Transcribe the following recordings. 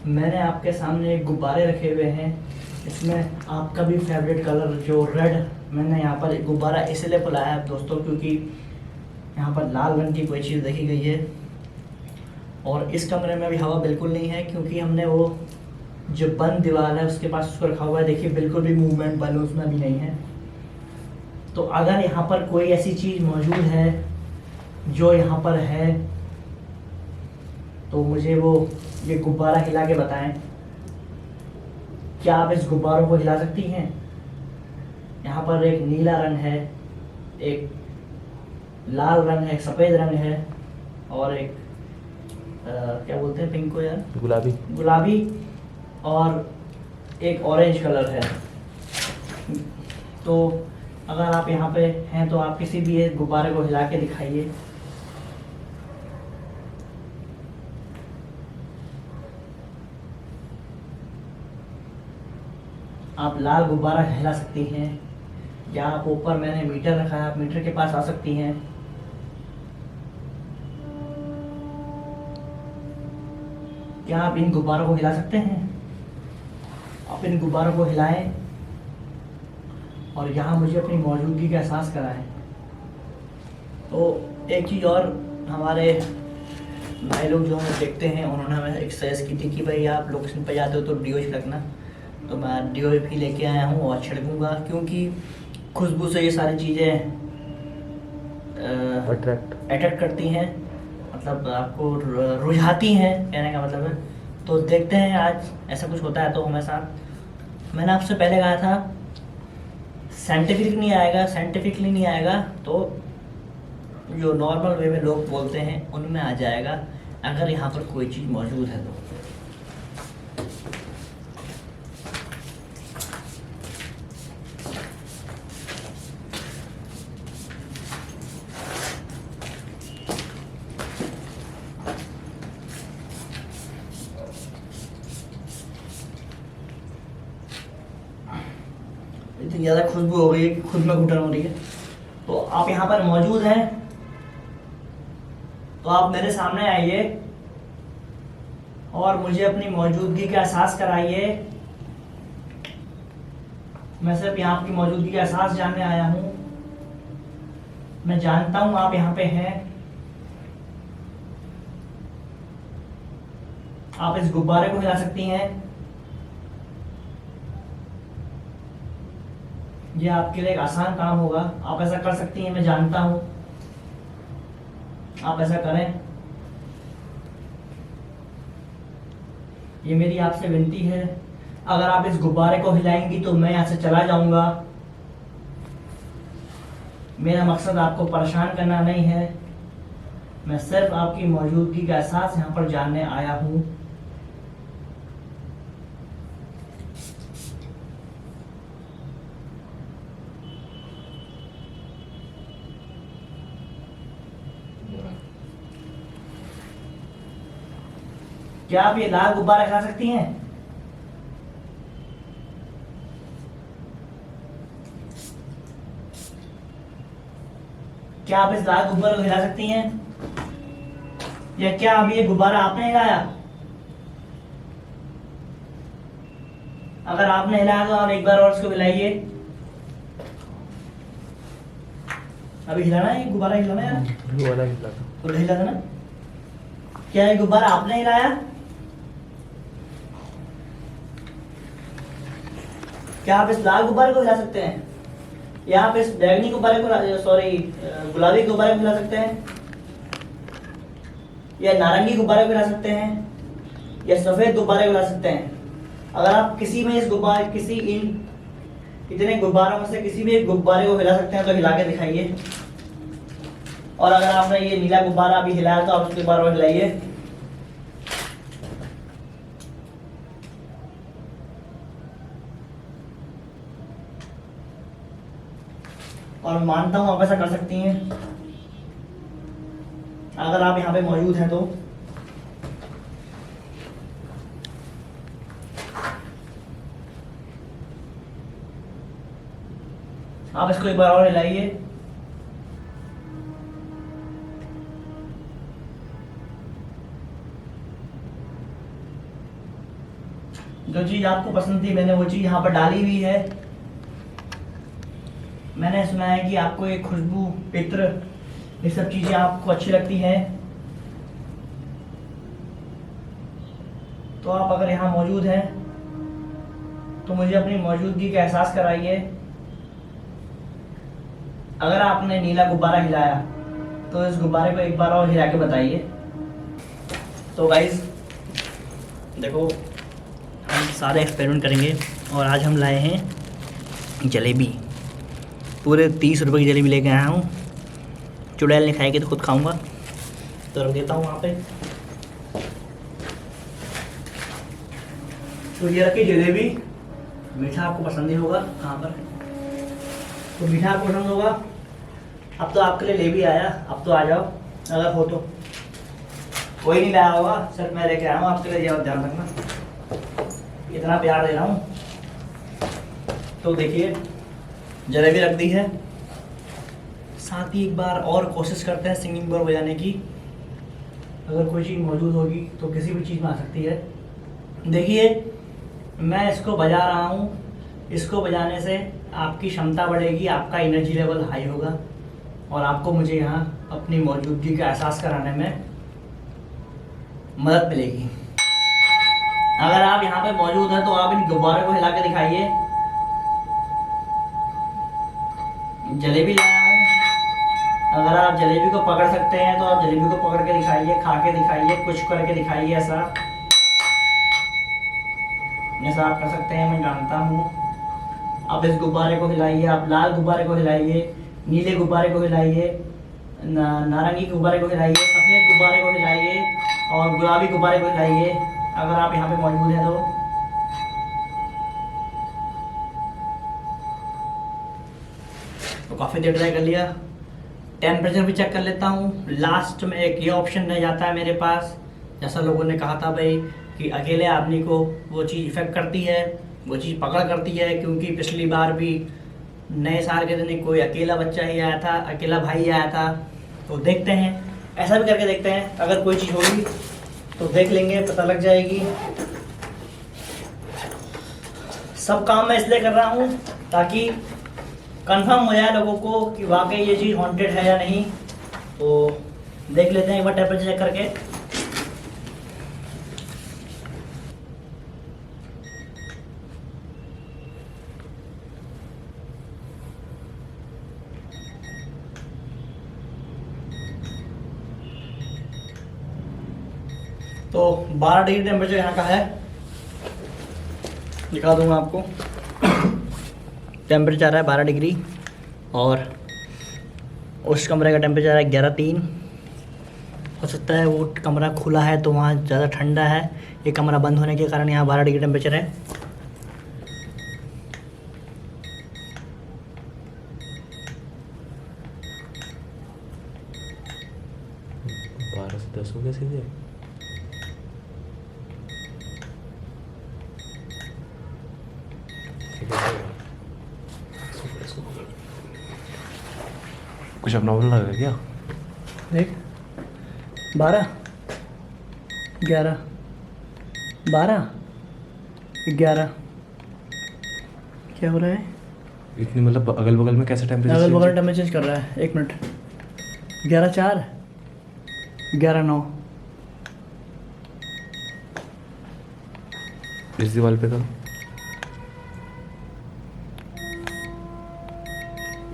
मैंने आपके सामने एक गुब्बारे रखे हुए हैं। इसमें आपका भी फेवरेट कलर जो रेड, मैंने यहाँ पर एक गुब्बारा इसलिए बुलाया है दोस्तों क्योंकि यहाँ पर लाल रंग की कोई चीज़ देखी गई है और इस कमरे में अभी हवा बिल्कुल नहीं है क्योंकि हमने वो जो बंद दीवार है उसके पास उसको रखा हुआ है। देखिए बिल्कुल भी मूवमेंट बल उसमें भी नहीं है। तो अगर यहाँ पर कोई ऐसी चीज़ मौजूद है जो यहाँ पर है तो मुझे वो ये गुब्बारा हिला के बताएं। क्या आप इस गुब्बारों को हिला सकती हैं? यहाँ पर एक नीला रंग है, एक लाल रंग है, सफ़ेद रंग है और एक क्या बोलते हैं पिंक को यार, गुलाबी और एक ऑरेंज कलर है। तो अगर आप यहाँ पे हैं तो आप किसी भी एक गुब्बारे को हिला के दिखाइए। आप लाल गुब्बारा हिला सकती हैं या आप ऊपर मैंने मीटर रखा है, आप मीटर के पास आ सकती हैं। क्या आप इन गुब्बारों को हिला सकते हैं? आप इन गुब्बारों को हिलाएं और यहाँ मुझे अपनी मौजूदगी का एहसास कराएं। तो एक चीज़ और, हमारे भाई लोग जो हमें देखते हैं उन्होंने हमें एक सजेस्ट की थी कि भाई आप लोकेशन पर जाते हो तो डीओ छिड़कना। तो मैं डीओपी लेके आया हूँ और छिड़कूँगा क्योंकि खुशबू से ये सारी चीज़ें अट्रैक्ट करती हैं, मतलब आपको रुझाती हैं कहने का मतलब है। तो देखते हैं आज ऐसा कुछ होता है तो हमारे साथ। मैंने आपसे पहले कहा था साइंटिफिकली नहीं आएगा तो जो नॉर्मल वे में लोग बोलते हैं उनमें आ जाएगा अगर यहाँ पर कोई चीज़ मौजूद है तो। इतनी ज़्यादा खुशबू हो गई है कि खुद में घुटन हो रही है। तो आप यहाँ पर मौजूद हैं तो आप मेरे सामने आइए और मुझे अपनी मौजूदगी का एहसास कराइए। मैं सिर्फ यहाँ आपकी मौजूदगी का एहसास जानने आया हूँ। मैं जानता हूँ आप यहाँ पे हैं। आप इस गुब्बारे को हिला सकती हैं। ये आपके लिए एक आसान काम होगा, आप ऐसा कर सकती हैं, मैं जानता हूं। आप ऐसा करें, ये मेरी आपसे विनती है। अगर आप इस गुब्बारे को हिलाएंगी तो मैं यहाँ से चला जाऊंगा। मेरा मकसद आपको परेशान करना नहीं है, मैं सिर्फ आपकी मौजूदगी का एहसास यहाँ पर जानने आया हूँ। क्या आप ये लाल गुब्बारा खा सकती हैं? क्या आप इस लाल गुब्बारे को हिला सकती हैं? या क्या अभी ये गुब्बारा आपने हिलाया? अगर आपने हिलाया तो आप एक बार और इसको हिलाइए। अभी हिलाना है, ये गुब्बारा हिलाना है यार, तो हिला देना। क्या ये गुब्बारा आपने हिलाया? क्या आप इस लाल गुब्बारे को हिला सकते हैं? या आप इस बैगनी गुब्बारे को, गुलाबी गुब्बारे को हिला सकते हैं? या नारंगी गुब्बारे को हिला सकते हैं? या सफेद गुब्बारे को हिला सकते हैं? अगर आप किसी में इन इतने गुब्बारों में से किसी भी एक गुब्बारे को हिला सकते हैं तो हिला के दिखाइए। और अगर आपने ये नीला गुब्बारा अभी हिलाया तो आप उसके बार बार हिलाइए। और मैं मानता हूं आप ऐसा कर सकती हैं अगर आप यहाँ पे मौजूद हैं तो। आप इसको एक बार और हिलाइए। जो चीज़ आपको पसंद थी मैंने वो चीज़ यहाँ पर डाली हुई है। मैंने सुना है कि आपको एक खुशबू, इत्र, ये सब चीज़ें आपको अच्छी लगती हैं। तो आप अगर यहाँ मौजूद हैं तो मुझे अपनी मौजूदगी का एहसास कराइए। अगर आपने नीला गुब्बारा हिलाया तो इस गुब्बारे को एक बार और हिला के बताइए। तो गाइस देखो, हम सारे एक्सपेरिमेंट करेंगे और आज हम लाए हैं जलेबी। पूरे 30 रुपये की जलेबी लेके आया हूँ। चुड़ैल नहीं खाएगी तो खुद खाऊंगा, तो रख देता हूँ वहाँ पे। तो ये रखी जलेबी। मीठा आपको पसंद ही होगा, कहाँ पर तो मीठा आपको पसंद होगा। अब तो आपके लिए ले भी आया, अब तो आ जाओ अगर हो तो। कोई नहीं लाया होगा, सिर्फ मैं लेके आया हूँ आपके लिए, ध्यान रखना। इतना प्यार दे रहा हूँ। तो देखिए जलेबी रख दी है, साथ ही एक बार और कोशिश करते हैं सिंगिंग बोल बजाने की। अगर कोई चीज़ मौजूद होगी तो किसी भी चीज़ में आ सकती है। देखिए मैं इसको बजा रहा हूँ, इसको बजाने से आपकी क्षमता बढ़ेगी, आपका एनर्जी लेवल हाई होगा और आपको मुझे यहाँ अपनी मौजूदगी का एहसास कराने में मदद मिलेगी। अगर आप यहाँ पे मौजूद हैं तो आप इन गुब्बारे को हिला के दिखाइए। जलेबी लाया हूँ, अगर आप जलेबी को पकड़ सकते हैं तो आप जलेबी को पकड़ के दिखाइए, खा के दिखाइए, कुछ करके दिखाइए। ऐसा आप कर सकते हैं, मैं जानता हूँ। आप इस गुब्बारे को हिलाइए, आप लाल गुब्बारे को हिलाइए, नीले गुब्बारे को हिलाइए, नारंगी गुब्बारे को हिलाइए, सफ़ेद गुब्बारे को हिलाइए और गुलाबी गुब्बारे को हिलाइए। अगर आप यहाँ पे मौजूद हैं तो काफ़ी देर ट्राई कर लिया। टेम्परेचर भी चेक कर लेता हूँ। लास्ट में एक ये ऑप्शन रह जाता है मेरे पास, जैसा लोगों ने कहा था भाई कि अकेले आदमी को वो चीज़ इफ़ेक्ट करती है, वो चीज़ पकड़ करती है। क्योंकि पिछली बार भी नए साल के दिन कोई अकेला बच्चा ही आया था, अकेला भाई आया था। तो देखते हैं, ऐसा भी करके देखते हैं, अगर कोई चीज़ होगी तो देख लेंगे, पता लग जाएगी। सब काम मैं इसलिए कर रहा हूँ ताकि कंफर्म हो जाए लोगों को कि वाकई ये चीज़ हॉन्टेड है या नहीं। तो देख लेते हैं एक बार टेम्परेचर चेक करके। तो 12 डिग्री टेम्परेचर यहाँ का है, दिखा दूंगा आपको। टेम्परेचर आ रहा है 12 डिग्री और उस कमरे का टेम्परेचर है 11.3। हो सकता है वो कमरा खुला है तो वहाँ ज़्यादा ठंडा है, ये कमरा बंद होने के कारण यहाँ 12 डिग्री टेम्परेचर है। बारह से 10 हो गया सीधे। कुछ abnormal लग रहा है क्या? देख 12, 11, 12, 11 क्या हो रहा है? इतनी मतलब अगल बगल में कैसे टेम्परेचर? अगल बगल टेम्परेचर चेंज कर रहा है, 1 मिनट। 11.4, 11.9। इस दीवार पे तो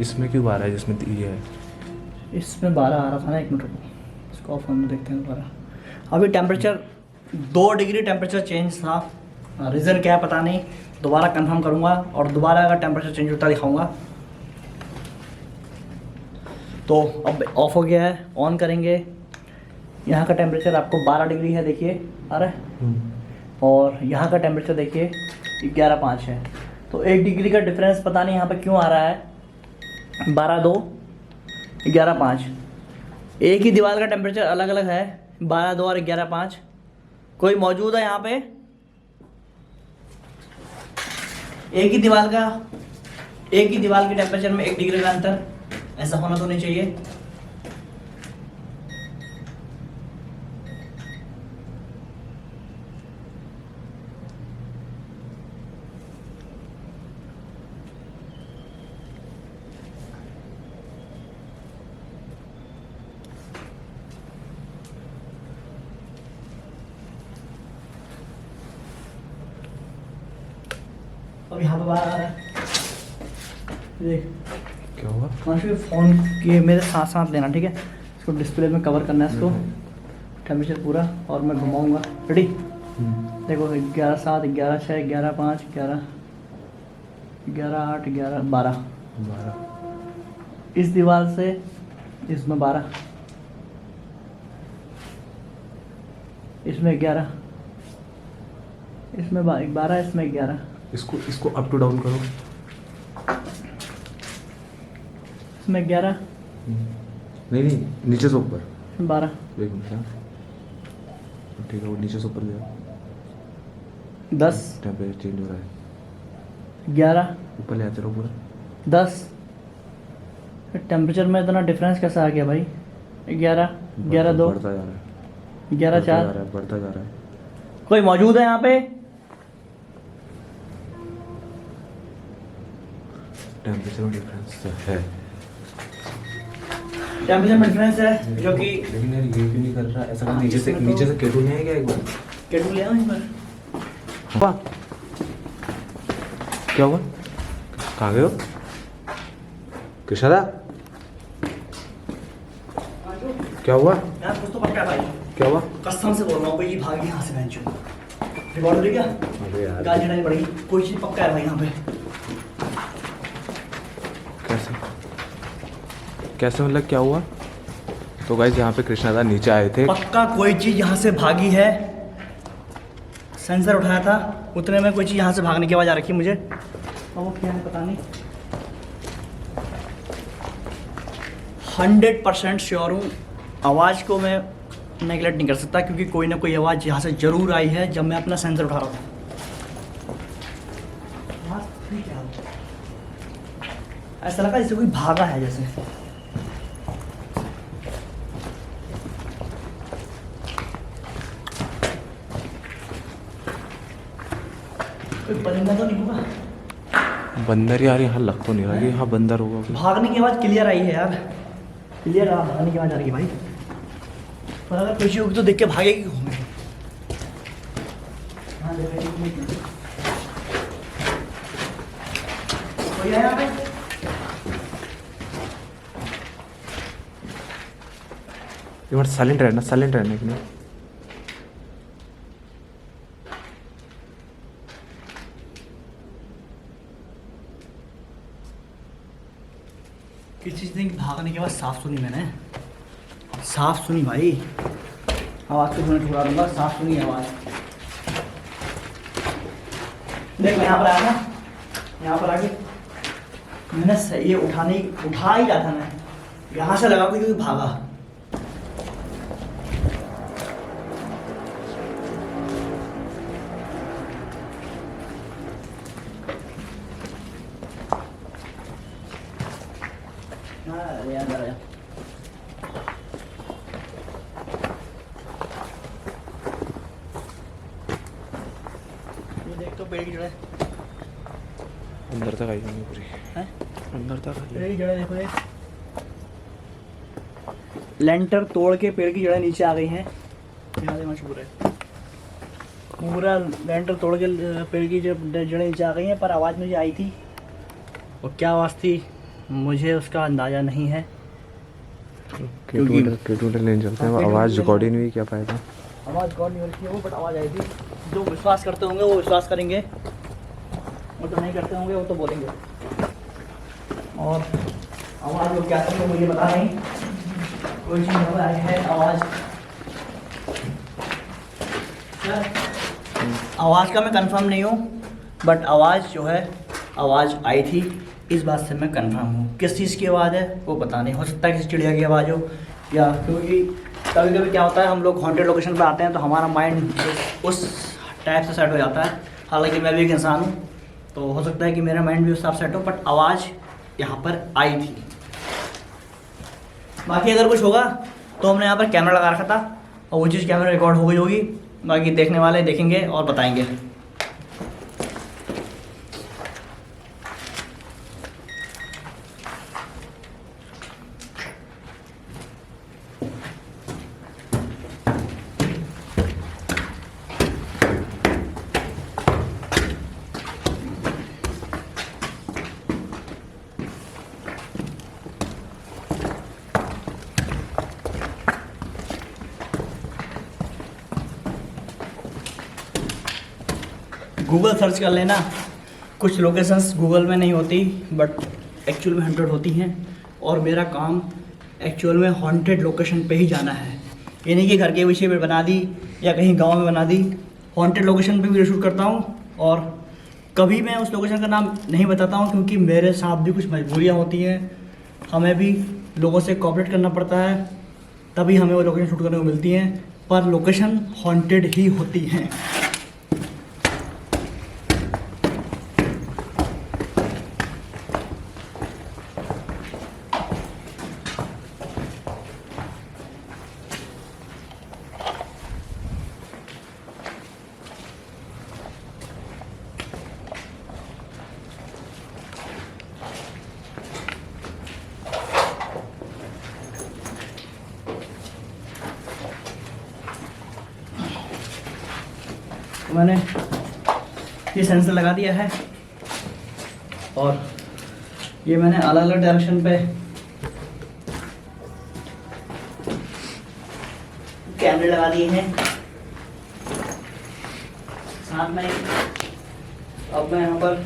इसमें क्यों 12 है जिसमें ये है? इसमें 12 आ रहा था ना, 1 मिनट रुको, इसको ऑफ करने देखते हैं दोबारा। अभी टेम्परेचर 2 डिग्री टेम्परेचर चेंज था, रीज़न क्या है पता नहीं, दोबारा कंफर्म करूँगा और दोबारा अगर टेम्परेचर चेंज होता दिखाऊँगा। तो अब ऑफ हो गया है, ऑन करेंगे। यहाँ का टेम्परेचर आपको 12 डिग्री है, देखिए आ रहा है। और यहाँ का टेम्परेचर देखिए 11.5 है। तो 1 डिग्री का डिफरेंस पता नहीं यहाँ पे क्यों आ रहा है। 12.2, 11.5, एक ही दीवार का टेम्परेचर अलग अलग है, 12.2 और 11.5। कोई मौजूद है यहाँ पे? एक ही दीवार की टेम्परेचर में 1 डिग्री का अंतर, ऐसा होना तो नहीं चाहिए। अब यहाँ पे बाहर आ रहा है, देख। क्या हुआ? मानसी फ़ोन के मेरे साथ साथ लेना, ठीक है? इसको डिस्प्ले में कवर करना है इसको, टेम्परेचर पूरा, और मैं घुमाऊंगा। रेडी? देखो 11/7, 11/6, 11/5, 11/8, 11/12। 12। इस दीवार से इसमें 12, इसमें 11, इसमें 12, इसमें 11, इसको अप टू डाउन करो। इसमें 11, नहीं नहीं, नीचे से ऊपर। इसमें 12, एक मिनट हाँ। ठीक है, वो नीचे से ऊपर गया। 10, टेम्परेचर चेंज हो रहा है। 11, ऊपर ले आते रहो पूरा। 10। टेम्परेचर में इतना डिफरेंस कैसा आ गया भाई? 11, 11/2, बढ़ता जा रहा है। 11/4। बढ़ता जा रहा है। कोई मौजूद है यहाँ पे? टेम्परेचर में डिफरेंस है। टेम्परेचर में डिफरेंस है जो कि लेकिन यार ये क्यों नहीं कर रहा ऐसा? नीचे से केटू नहीं है क्या एक बार? केटू ले आओ एक बार। हुआ? क्या हुआ? कहाँ गए हो? कृष्णा दा, क्या हुआ? यार कुछ तो पक्का है भाई, क्या हुआ? कसम से बोल रहा हूँ भाई, ये भागी यहाँ से बहन चो। रिकॉर्ड हो रही क्या? अरे यार गाली चढ़ानी पड़ेगी, कोई चीज़ पक्का है भाई यहाँ पे। कैसे कैसे मतलब क्या हुआ? तो गाइस यहाँ पे कृष्णा दा नीचे आए थे। पक्का कोई चीज़ यहाँ से भागी है। सेंसर उठाया था, उतने में कोई चीज़ यहाँ से भागने की आवाज़ आ रखी है मुझे, और वो क्या है पता नहीं। 100% श्योर हूँ, आवाज़ को मैं नेगलेक्ट नहीं कर सकता, क्योंकि कोई ना कोई आवाज़ यहाँ से ज़रूर आई है जब मैं अपना सेंसर उठा रहा था। ऐसा लगा जैसे कोई भागा है जैसे। कोई परिंदा तो नहीं होगा? बंदर यार यहाँ लग तो नहीं रहा कि हाँ बंदर होगा कोई। भागने की आवाज़ क्लियर आई है यार, क्लियर भागने की आवाज़ आ रही है भाई। पर अगर कोई चीज़ होगी तो देख के भागेगी घूमे। कोई है यहाँ पे? ये बार साइलेंट रहना कि नहीं? किसी चीज़ भागने के बाद साफ सुनी मैंने, साफ सुनी भाई। आवाज़ को थोड़ा छुड़ा दूंगा, साफ सुनी आवाज़। देख मैं यहाँ पर आया ना, यहाँ पर आके मैंने ये उठा ही रहा था मैं, यहाँ से लगा कोई भागा। अरे यार अंदर आ जा। ये देख तो पेड़ की जड़ें अंदर तक आई नहीं पूरी। हैं? अंदर तक आई। पेड़ की जड़ें देखो, ये लेंटर तोड़ के पेड़ की जड़ें नीचे आ गई हैं। यहाँ मशहूर है, पूरा लेंटर तोड़ के पेड़ की जड़ें नीचे आ गई हैं। पर आवाज़ मुझे आई थी, और क्या आवाज़ थी मुझे उसका अंदाज़ा नहीं है, केटू लेने चलते हैं। आवाज़ रिकॉर्ड ही नहीं हुई, क्या फ़ायदा? आवाज़ रिकॉर्ड नहीं हो रही है वो, बट आवाज़ आई थी। जो विश्वास करते होंगे वो विश्वास करेंगे, और जो नहीं करते होंगे वो तो बोलेंगे। और आवाज़ वो क्या थी वो मुझे पता नहीं, कोई चीज़ हमें आई है आवाज़। आवाज़ का मैं कंफर्म नहीं हूँ, बट आवाज़ जो है आवाज़ आई थी, इस बात से मैं कंफर्म हूँ। किस चीज़ की आवाज़ है वो पता नहीं, हो सकता है किसी चिड़िया की आवाज़ हो, या क्योंकि कभी कभी क्या होता है हम लोग हॉन्टेड लोकेशन पर आते हैं तो हमारा माइंड उस टाइप से सेट हो जाता है। हालांकि मैं भी एक इंसान हूँ, तो हो सकता है कि मेरा माइंड भी उस हिसाब से सेट हो, बट आवाज़ यहाँ पर आई थी। बाकी अगर कुछ होगा तो हमने यहाँ पर कैमरा लगा रखा था, और वो चीज़ कैमरा रिकॉर्ड हो गई होगी। बाकी देखने वाले देखेंगे और बताएंगे। गूगल सर्च कर लेना, कुछ लोकेशंस गूगल में नहीं होती बट एक्चुअल में हॉन्टेड होती हैं। और मेरा काम एक्चुअल में हॉन्टेड लोकेशन पे ही जाना है, ये नहीं कि घर के विषय पे बना दी या कहीं गांव में बना दी। हॉन्टेड लोकेशन पे वीडियो शूट करता हूँ और कभी मैं उस लोकेशन का नाम नहीं बताता हूँ क्योंकि मेरे साथ भी कुछ मजबूरियाँ होती हैं, हमें भी लोगों से कोऑपरेट करना पड़ता है, तभी हमें वो लोकेशन शूट करने को मिलती हैं, पर लोकेशन हॉन्टेड ही होती हैं। मैंने ये सेंसर लगा दिया है और ये मैंने अलग अलग डायरेक्शन पे कैमरे लगा दिए हैं। साथ में अब मैं यहाँ पर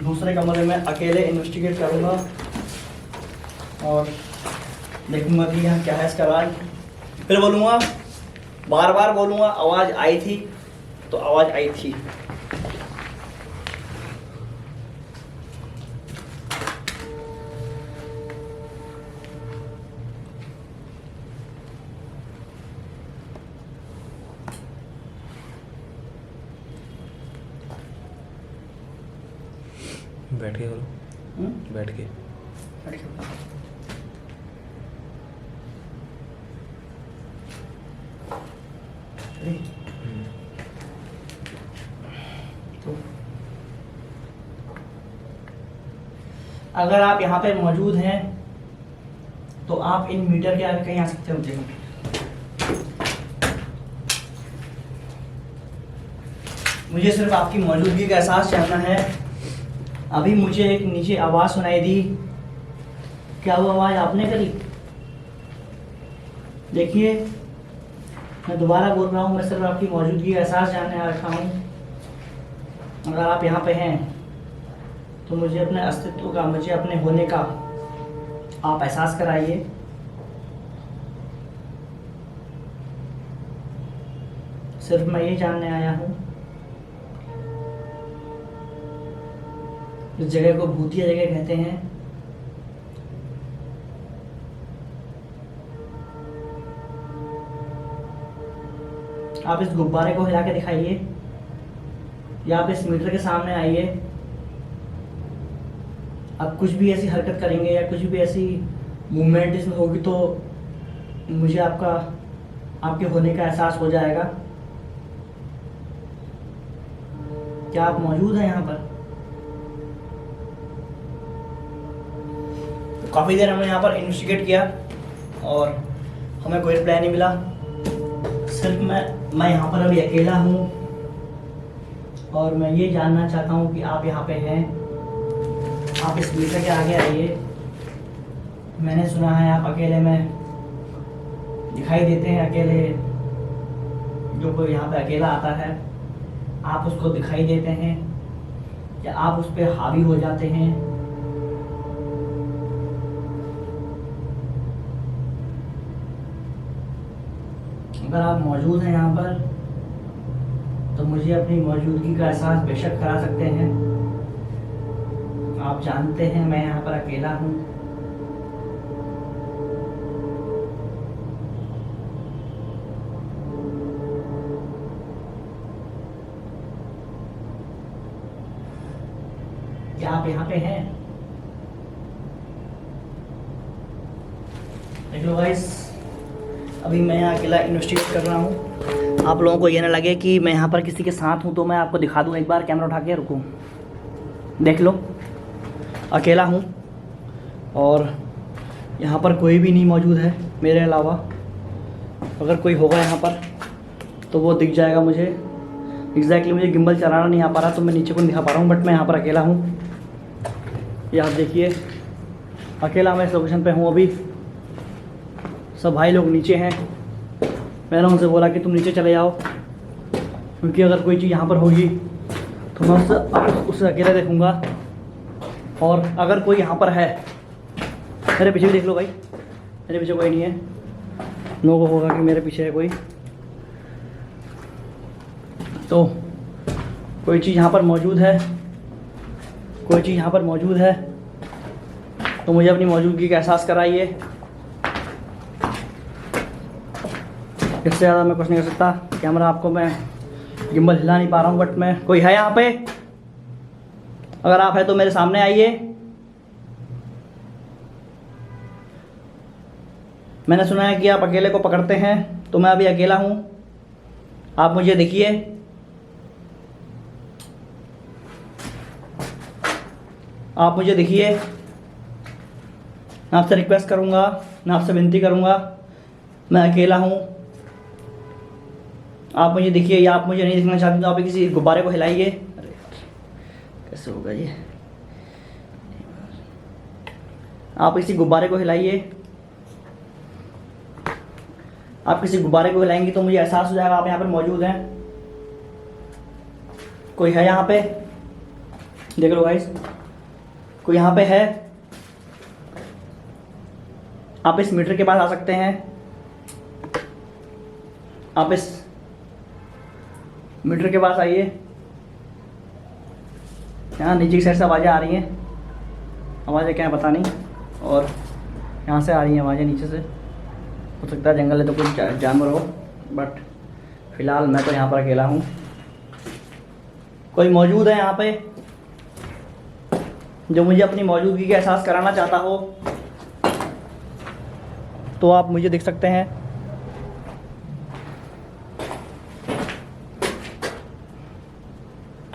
दूसरे कमरे में अकेले इन्वेस्टिगेट करूँगा और देखूँगा कि यहाँ क्या है इसका राज। फिर बोलूँगा, बार बार बोलूँगा, आवाज़ आई थी तो आवाज़ आई थी। बैठ के करो, बैठ के। तो अगर आप यहाँ पे मौजूद हैं तो आप इन मीटर के आगे कहीं आ सकते हो। देखो मुझे सिर्फ आपकी मौजूदगी का एहसास जानना है। अभी मुझे एक नीचे आवाज़ सुनाई दी, क्या वो आवाज़ आपने करी? देखिए मैं दोबारा बोल रहा हूँ, मैं सिर्फ आपकी मौजूदगी का एहसास जानने आ रखा हूँ। अगर आप यहाँ पे हैं तो मुझे अपने अस्तित्व का, मुझे अपने होने का आप एहसास कराइए। सिर्फ मैं ये जानने आया हूँ। इस जगह को भूतिया जगह कहते हैं। आप इस गुब्बारे को हिला के दिखाइए या आप इस मीटर के सामने आइए। आप कुछ भी ऐसी हरकत करेंगे या कुछ भी ऐसी मूवमेंट इसमें होगी तो मुझे आपके होने का एहसास हो जाएगा। क्या आप मौजूद हैं यहाँ पर? तो काफ़ी देर हमने यहाँ पर इन्वेस्टिगेट किया और हमें कोई रिप्लाई नहीं मिला। सिर्फ मैं यहाँ पर अभी अकेला हूँ और मैं ये जानना चाहता हूँ कि आप यहाँ पे हैं। आप इस मीटर के आगे आइए। मैंने सुना है आप अकेले में दिखाई देते हैं। अकेले जो कोई यहाँ पे अकेला आता है आप उसको दिखाई देते हैं या आप उस पर हावी हो जाते हैं? अगर आप मौजूद हैं यहाँ पर तो मुझे अपनी मौजूदगी का एहसास बेशक करा सकते हैं। आप जानते हैं मैं यहाँ पर अकेला हूँ। क्या आप यहाँ पे हैं? देख लो गाइस, अभी मैं यहाँ अकेला इन्वेस्टिगेट कर रहा हूँ। आप लोगों को ये ना लगे कि मैं यहाँ पर किसी के साथ हूँ, तो मैं आपको दिखा दूँ। एक बार कैमरा उठा के रुकूँ, देख लो अकेला हूँ और यहाँ पर कोई भी नहीं मौजूद है मेरे अलावा। अगर कोई होगा यहाँ पर तो वो दिख जाएगा मुझे। एग्जैक्टली मुझे गिम्बल चलाना नहीं आ पा रहा तो मैं नीचे को नहीं दिखा पा रहा हूँ, बट मैं यहाँ पर अकेला हूँ। ये आप देखिए, अकेला मैं इस लोकेशन पे हूँ अभी। सब भाई लोग नीचे हैं। मैंने उनसे बोला कि तुम नीचे चले जाओ, क्योंकि अगर कोई चीज़ यहाँ पर होगी तो मैं उससे अकेले देखूँगा। और अगर कोई यहाँ पर है, मेरे पीछे भी देख लो भाई, मेरे पीछे कोई नहीं है, लोगों को होगा कि मेरे पीछे है कोई, तो कोई चीज़ यहाँ पर मौजूद है, कोई चीज़ यहाँ पर मौजूद है, तो मुझे अपनी मौजूदगी का एहसास कराइए। इससे ज़्यादा मैं कुछ नहीं कर सकता। कैमरा आपको मैं गिम्बल हिला नहीं पा रहा हूँ, बट मैं, कोई है यहाँ पे? अगर आप है तो मेरे सामने आइए। मैंने सुना है कि आप अकेले को पकड़ते हैं, तो मैं अभी अकेला हूँ, आप मुझे देखिए। आप मुझे देखिए। मैं आपसे रिक्वेस्ट करूँगा, मैं आपसे विनती करूँगा, मैं अकेला हूँ, आप मुझे देखिए। या आप मुझे नहीं दिखना चाहते तो आप किसी गुब्बारे को हिलाइए। अरे यार, कैसे होगा ये? आप किसी गुब्बारे को हिलाइए। आप किसी गुब्बारे को हिलाएंगे तो मुझे एहसास हो जाएगा आप यहाँ पर मौजूद हैं। कोई है यहाँ पे? देख लो गाइस, कोई यहाँ पे है? आप इस मीटर के पास आ सकते हैं, आप इस मीटर के पास आइए। यहाँ नीचे की साइड से आवाज़ें आ रही हैं, आवाज़ें क्या है पता नहीं, और यहाँ से आ रही हैं आवाज़ें नीचे से। हो सकता है जंगल है तो कुछ जानवर हो, बट फ़िलहाल मैं तो यहाँ पर अकेला हूँ। कोई मौजूद है यहाँ पे जो मुझे अपनी मौजूदगी का एहसास कराना चाहता हो तो आप मुझे देख सकते हैं।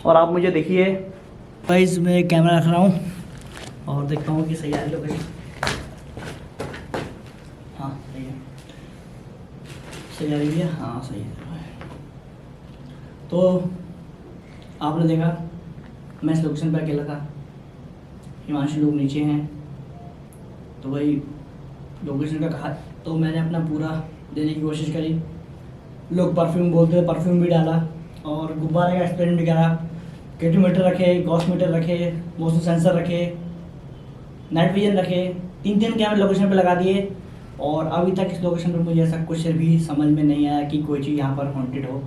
और आप मुझे देखिए। गाइस मैं कैमरा रख रहा हूँ और देखता हूँ कि सही आ रही लोकेशन। हाँ सही है, सही आ रही है, हाँ सही है। तो आपने देखा मैं इस लोकेशन पर अकेला था, हिमांशु लोग नीचे हैं, तो वही लोकेशन का कहा तो मैंने अपना पूरा देने की कोशिश करी। लोग परफ्यूम बोलते हैं, परफ्यूम भी डाला और गुब्बारे का एक्सपेरिमेंट करा। केटोमीटर रखे, गॉस मीटर रखे, मोशन सेंसर रखे, नाइट विजन रखे, 3 कैमरे लोकेशन पे लगा दिए। और अभी तक इस लोकेशन पर मुझे ऐसा कुछ भी समझ में नहीं आया कि कोई चीज़ यहाँ पर हॉन्टेड हो।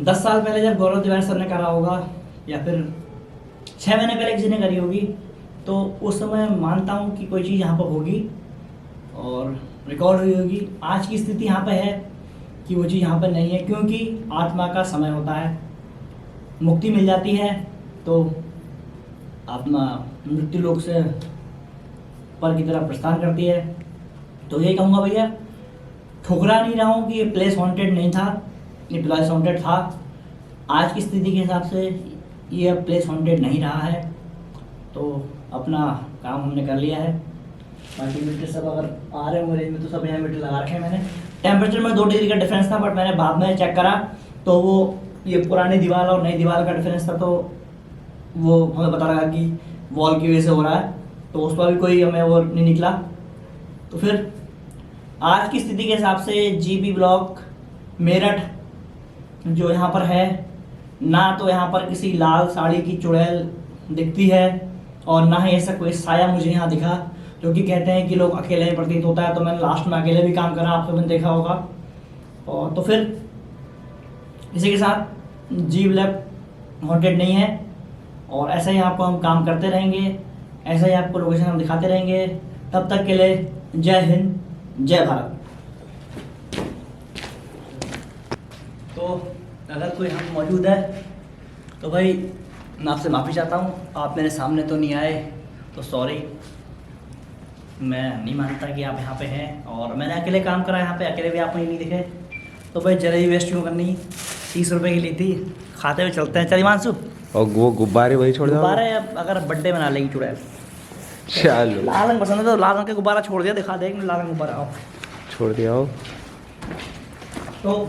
10 साल पहले जब गौरव तिवारी सर ने करा होगा, या फिर 6 महीने पहले किसी ने करी होगी, तो उस समय मानता हूँ कि कोई चीज़ यहाँ पर होगी और रिकॉर्ड हुई होगी। आज की स्थिति यहाँ पे है कि वो चीज़ यहाँ पर नहीं है, क्योंकि आत्मा का समय होता है, मुक्ति मिल जाती है तो आत्मा मृत्यु लोक से पर की तरफ प्रस्थान करती है। तो यही कहूँगा भैया, ठुकरा नहीं रहा हूँ कि ये प्लेस हॉन्टेड नहीं था, ये प्लेस हॉन्टेड था। आज की स्थिति के हिसाब से ये प्लेस हॉन्टेड नहीं रहा है, तो अपना काम हमने कर लिया है। बाकी मीटर सब अगर आ रहे होंगे रेंज में तो सब यहाँ मीटर लगा रखे हैं मैंने। टेम्परेचर में 2 डिग्री का डिफरेंस था, बट मैंने बाद में चेक करा तो वो ये पुरानी दीवार और नई दीवार का डिफरेंस था, तो वो हमें पता लगा कि वॉल की वजह से हो रहा है, तो उस पर भी कोई हमें वो नहीं निकला। तो फिर आज की स्थिति के हिसाब से जीबी ब्लॉक मेरठ जो यहाँ पर है, ना तो यहाँ पर किसी लाल साड़ी की चुड़ैल दिखती है और ना ही ऐसा कोई साया मुझे यहाँ दिखा, जो कि कहते हैं कि लोग अकेले ही प्रतीत होता है। तो मैंने लास्ट में अकेले भी काम करा, आप लोगों ने देखा होगा। और तो फिर इसी के साथ जीव लैब हॉन्टेड नहीं है, और ऐसा ही आपको हम काम करते रहेंगे, ऐसा ही आपको लोकेशन हम दिखाते रहेंगे। तब तक के लिए जय हिंद, जय भारत। तो अगर कोई हम मौजूद है तो भाई मैं आपसे माफ़ी चाहता हूँ, आप मेरे सामने तो नहीं आए तो सॉरी। मैं नहीं मानता कि आप यहाँ पे हैं, और मैंने अकेले काम करा यहाँ पे, अकेले भी आप मुझे नहीं दिखे, तो भाई जरा ही वेस्ट क्यों करनी। 30 रुपए की ली थी, खाते हुए चलते हैं। चल हिमांशु, और वो गुब्बारे वही छोड़ दो। गुब्बारे अगर बर्थडे मना लेंगे चुड़ैल। चलो, लाल रंग पसंद है तो लाल रंग का गुब्बारा छोड़ दिया, दिखा देंगे लाल रंग गुब्बारा। आओ छोड़ दिया हो तो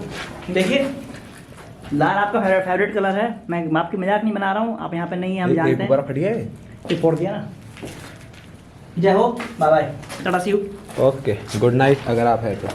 देखिए, लाल आपका फेवरेट कलर है। मैं आपकी मजाक नहीं बना रहा हूँ, आप यहाँ पे नहीं है, हम जानते हैं। गुब्बारा फट गया है, ये फोड़ दिया ना। जय हो, bye bye, tata see you. Okay, good night अगर आप है तो।